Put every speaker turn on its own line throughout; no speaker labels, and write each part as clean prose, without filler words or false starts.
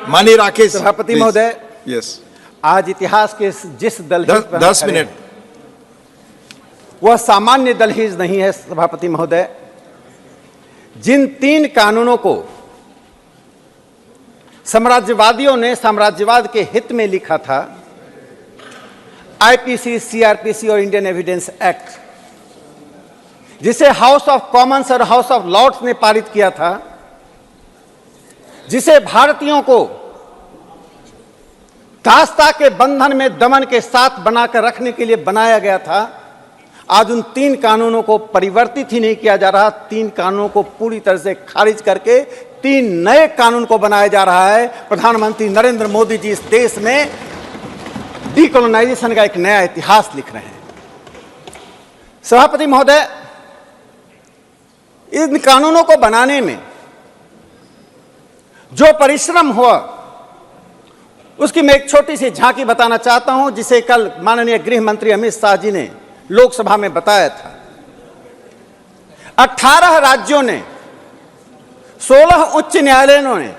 माननीय राकेश
सभापति महोदय,
यस,
आज इतिहास के जिस दलहीज पर
10 मिनट,
वह सामान्य दलहीज नहीं है। सभापति महोदय, जिन 3 कानूनों को साम्राज्यवादियों ने साम्राज्यवाद के हित में लिखा था, आईपीसी, सीआरपीसी और इंडियन एविडेंस एक्ट, जिसे हाउस ऑफ कॉमन्स और हाउस ऑफ लॉर्ड्स ने पारित किया था, जिसे भारतीयों को दासता के बंधन में दमन के साथ बनाकर रखने के लिए बनाया गया था, आज उन 3 कानूनों को परिवर्तित ही नहीं किया जा रहा। 3 कानूनों को पूरी तरह से खारिज करके 3 नए कानून को बनाया जा रहा है। प्रधानमंत्री नरेंद्र मोदी जी इस देश में डीकोलोनाइजेशन का एक नया इतिहास लिख रहे हैं। सभापति महोदय, इन कानूनों को बनाने में जो परिश्रम हुआ, उसकी मैं एक छोटी सी झांकी बताना चाहता हूं, जिसे कल माननीय गृह मंत्री अमित शाह जी ने लोकसभा में बताया था। 18 राज्यों ने, 16 उच्च न्यायालयों ने,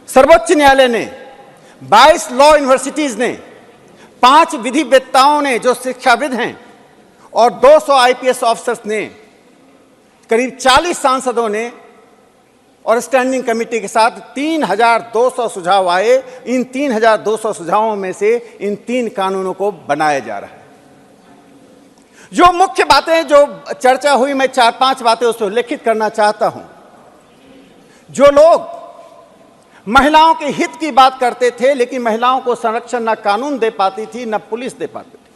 सर्वोच्च न्यायालय ने, 22 लॉ यूनिवर्सिटीज ने, 5 विधिवेत्ताओं ने जो शिक्षाविद हैं, और 200 आईपीएस ऑफिसर्स ने, करीब 40 सांसदों ने और स्टैंडिंग कमेटी के साथ 3200 सुझाव आए। इन 3200 सुझावों में से इन 3 कानूनों को बनाया जा रहा है। जो मुख्य बातें जो चर्चा हुई, मैं 4-5 बातें उसको उल्लेखित करना चाहता हूं। जो लोग महिलाओं के हित की बात करते थे, लेकिन महिलाओं को संरक्षण न कानून दे पाती थी, न पुलिस दे पाती थी,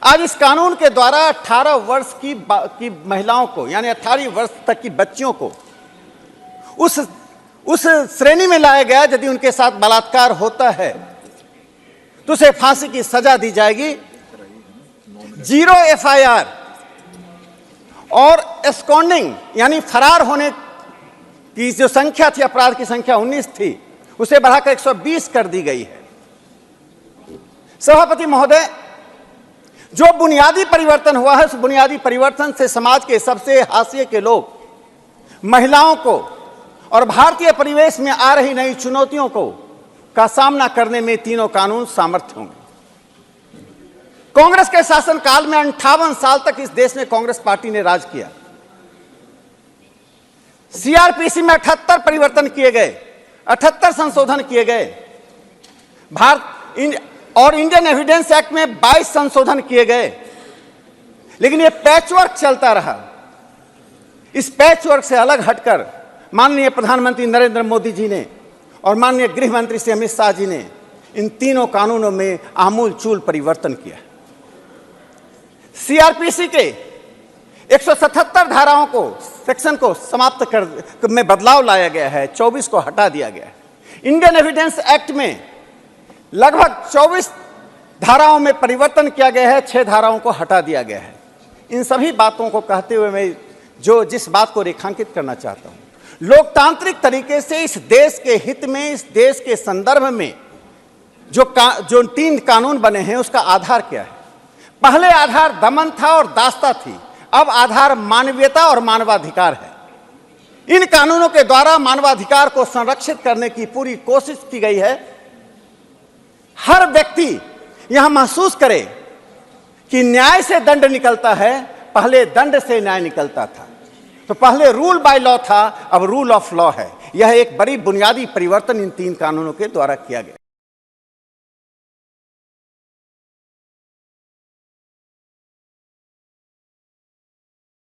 आज इस कानून के द्वारा 18 वर्ष की महिलाओं को, यानी 18 वर्ष तक की बच्चियों को उस श्रेणी में लाया गया, यदि उनके साथ बलात्कार होता है तो उसे फांसी की सजा दी जाएगी। 0 एफआईआर और एस्कॉन्डिंग यानी फरार होने की जो संख्या थी, अपराध की संख्या 19 थी, उसे बढ़ाकर 120 कर दी गई है। सभापति महोदय, जो बुनियादी परिवर्तन हुआ है, उस बुनियादी परिवर्तन से समाज के सबसे हाशिए के लोग, महिलाओं को और भारतीय परिवेश में आ रही नई चुनौतियों का सामना करने में तीनों कानून सामर्थ्य होंगे। कांग्रेस के शासनकाल में 58 साल तक इस देश में कांग्रेस पार्टी ने राज किया। सीआरपीसी में 78 परिवर्तन किए गए, 78 संशोधन किए गए, और इंडियन एविडेंस एक्ट में 22 संशोधन किए गए, लेकिन यह पैचवर्क चलता रहा। इस पैचवर्क से अलग हटकर माननीय प्रधानमंत्री नरेंद्र मोदी जी ने और माननीय गृह मंत्री श्री अमित शाह जी ने इन तीनों कानूनों में आमूल चूल परिवर्तन किया। सीआरपीसी के 177 धाराओं को, सेक्शन को समाप्त कर में बदलाव लाया गया है, 24 को हटा दिया गया है। इंडियन एविडेंस एक्ट में लगभग 24 धाराओं में परिवर्तन किया गया है, 6 धाराओं को हटा दिया गया है। इन सभी बातों को कहते हुए मैं जिस बात को रेखांकित करना चाहता हूं, लोकतांत्रिक तरीके से इस देश के हित में, इस देश के संदर्भ में जो 3 कानून बने हैं, उसका आधार क्या है? पहले आधार दमन था और दासता थी, अब आधार मानवीयता और मानवाधिकार है। इन कानूनों के द्वारा मानवाधिकार को संरक्षित करने की पूरी कोशिश की गई है। हर व्यक्ति यहां महसूस करे कि न्याय से दंड निकलता है, पहले दंड से न्याय निकलता था। तो पहले रूल बाय लॉ था, अब रूल ऑफ लॉ है। यह एक बड़ी बुनियादी परिवर्तन इन 3 कानूनों के द्वारा किया गया।